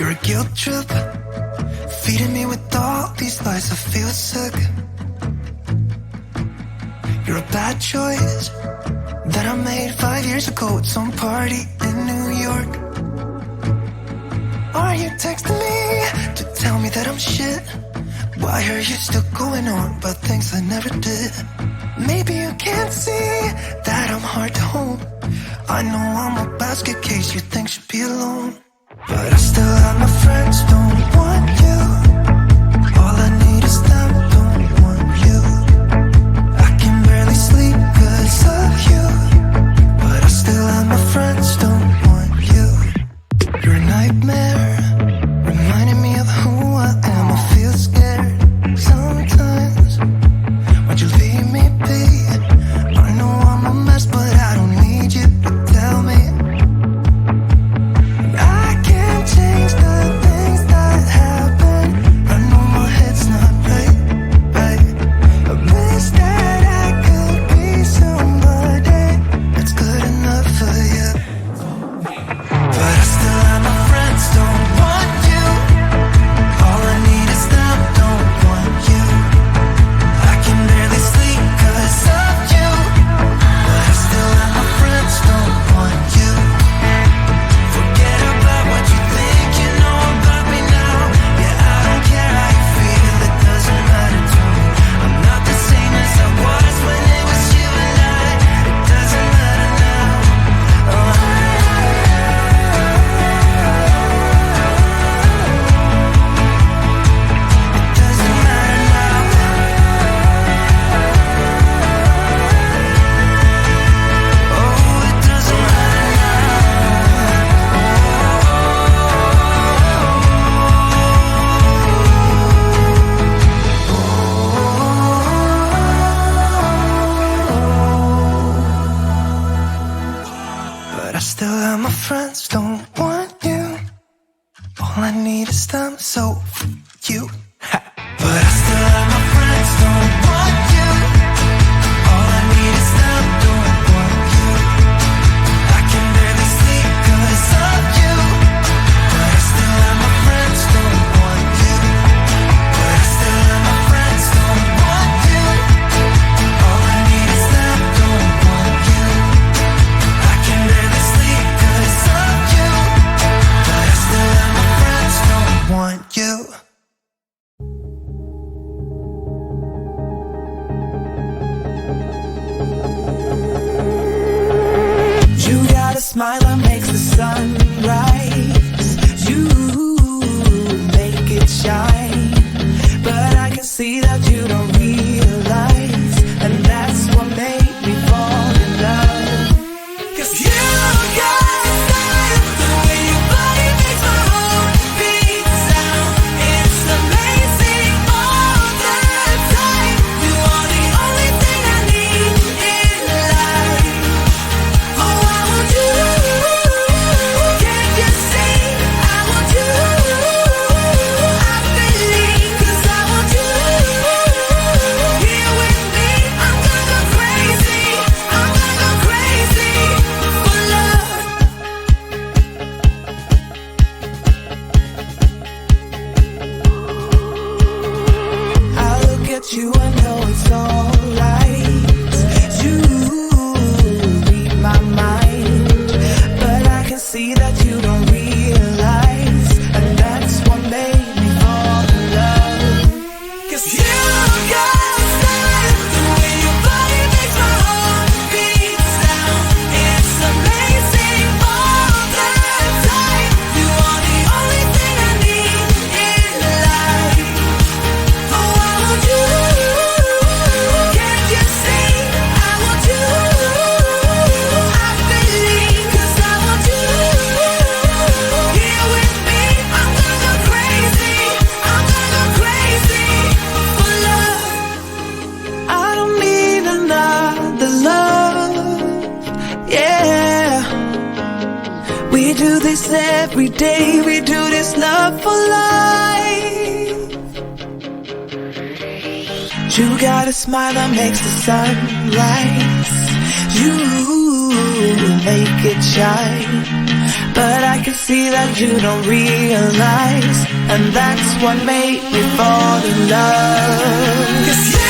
You're a guilt trip, feeding me with all these lies. I feel sick. You're a bad choice that I made 5 years ago at some party in New York. Are you texting me to tell me that I'm shit? Why are you still going on about things I never did? Maybe you can't see that I'm hard to hold. I know I'm a basket case you think should be alone, but I still have my friends, don't want you. All I need is them, don't want you. I can barely sleep 'cause of you, but I still have my friends, don't want you. You're a nightmare, reminding me of who I am. I feel scared sometimes. Why'd you leave me be? I know I'm a mess, but I don't need you to tell me. I can't change the things that happen. I know my head's not right. I wish that I could be somebody that's good enough for you, but I still have my friends, don't want you. All I need is them, don't want you. I can barely sleep 'cause of you, but I still have my friends, don't want you. Forget about what you think you know about me now. Yeah, I don't care how you feel, it doesn't matter to me. I'm not the same as I was when it was you and I. It doesn't matter now. Oh, it doesn't matter now. Oh, it doesn't matter now. But I still have my friends, don't want you. All I need is them, so you. But I still have my friends, don't want you. All I need is them, don't want you. I can barely sleep 'cause of you, but I still have my friends, don't want you. But I still have my friends, don't want you. All I need is them, don't want you. I can barely sleep 'cause of you, but I still have my friends, don't want you. You got a smile that makes the sun rise. You make it shine, but I can see that you don't realize, and that's what made me fall in love. 'Cause you got style, the way your body makes my heart beat sound. It's amazing all the time. You are the only thing I need in life. Oh, I want you. Can't you see? I want you. I believe 'cause I want you. Here with me, I'm gonna go crazy. I'm gonna go crazy for love. I look at you, I know it's alright. You read my mind, but I can see that you don't realize, and that's what made me fall in love. 'Cause you got style, the way your body makes my heart beat sound. It's amazing all the time. You are the only thing I need in life. Oh, I want you. Can't you see? I want you. I believe 'cause I want you. Here with me, I'm gonna go crazy. I'm gonna go crazy for love. I don't need another love. Yeah, we do this every day. We do this love for life. You got a smile that makes the sun rise. You make it shine, but I can see that you don't realize, and that's what made me fall in love. 'Cause you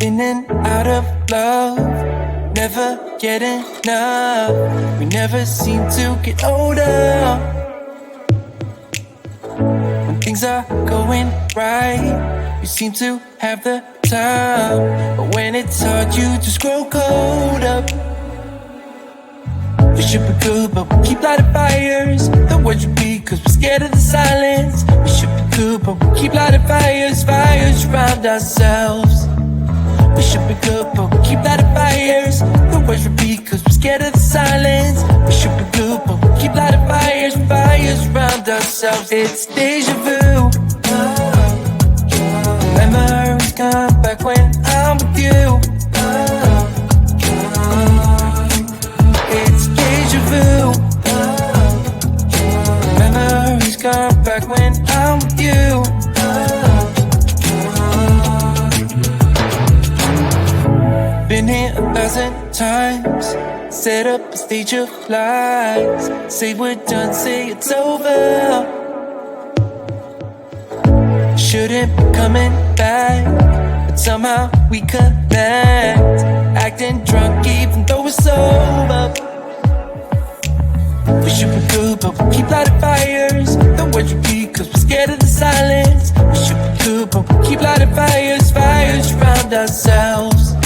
in and out of love, never get enough. We never seem to get older. When things are going right, you seem to have the time, but when it's hard, you just grow cold up. We should be good, but we keep lighting fires. The words repeat, cause we're scared of the silence. We should be good, but we keep lighting fires, fires around ourselves. We should be good, but we keep lighting fires. The words repeat, cause we're scared of the silence. We should be good, but we keep lighting fires, fires around ourselves. It's deja vu. Memories come back when I'm with you. It's deja vu. Memories come back when I'm with you. Been here 1,000 times, set up a stage of lies. Say we're done, say it's over. Shouldn't be coming back, but somehow we connect. Acting drunk even though we're sober. We should be good, but we keep lighting fires. The words repeat, cause we're scared of the silence. We should be good, but we keep lighting fires, fires around ourselves.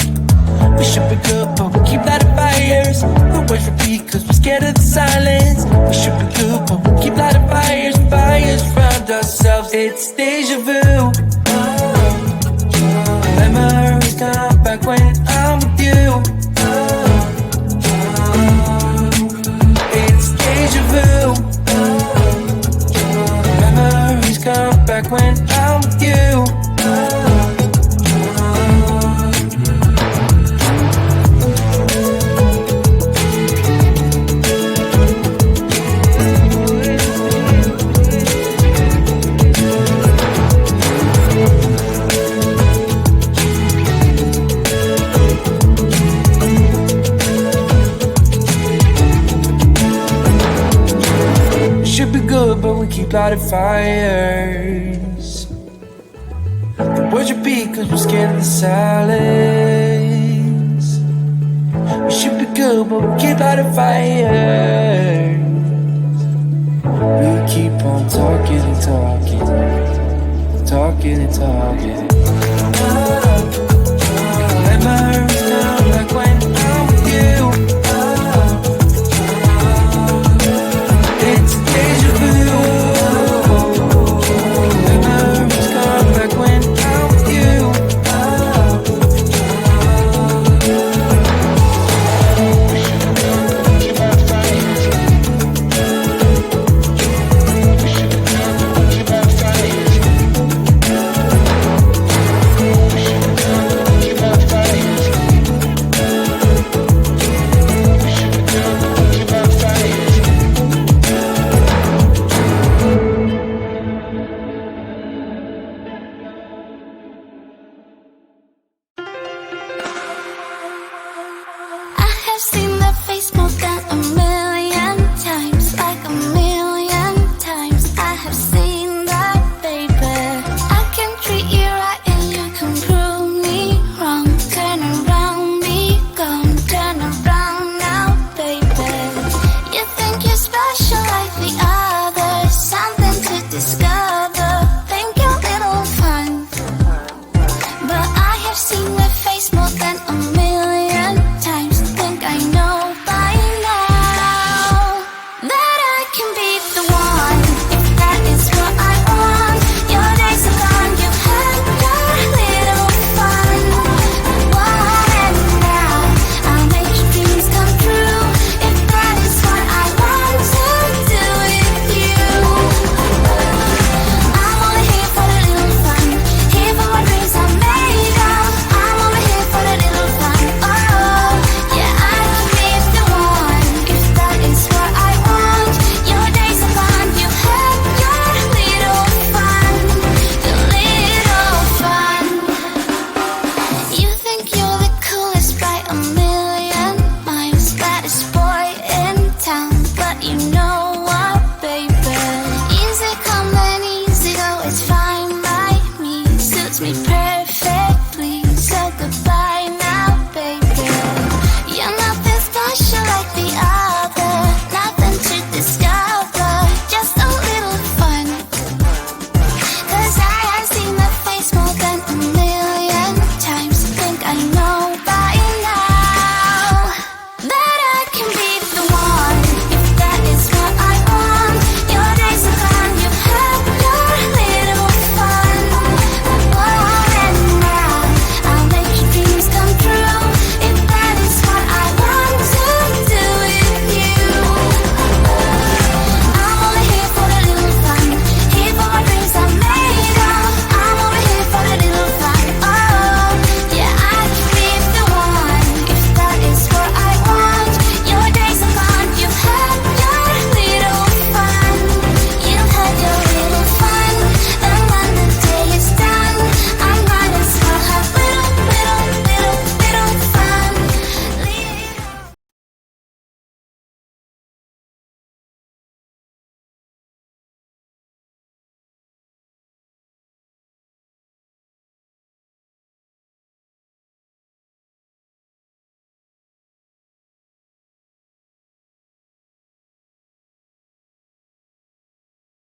We should be good, but we keep lighting fires. The words repeat, cause we're scared of the silence. We should be good, but we keep lighting fires, fires around ourselves. It's deja vu. Memories come back when I'm with you. It's deja vu. Memories come back when I'm with you. Should be good, but we keep lighting fires. The words repeat, cause we're scared of the silence. We should be good, but we keep lighting fires. We keep on talking and talking, talking and talking. Memories come back when I'm with you. It's deja vu. Memories come back when I'm with you. I have seen that face more than a million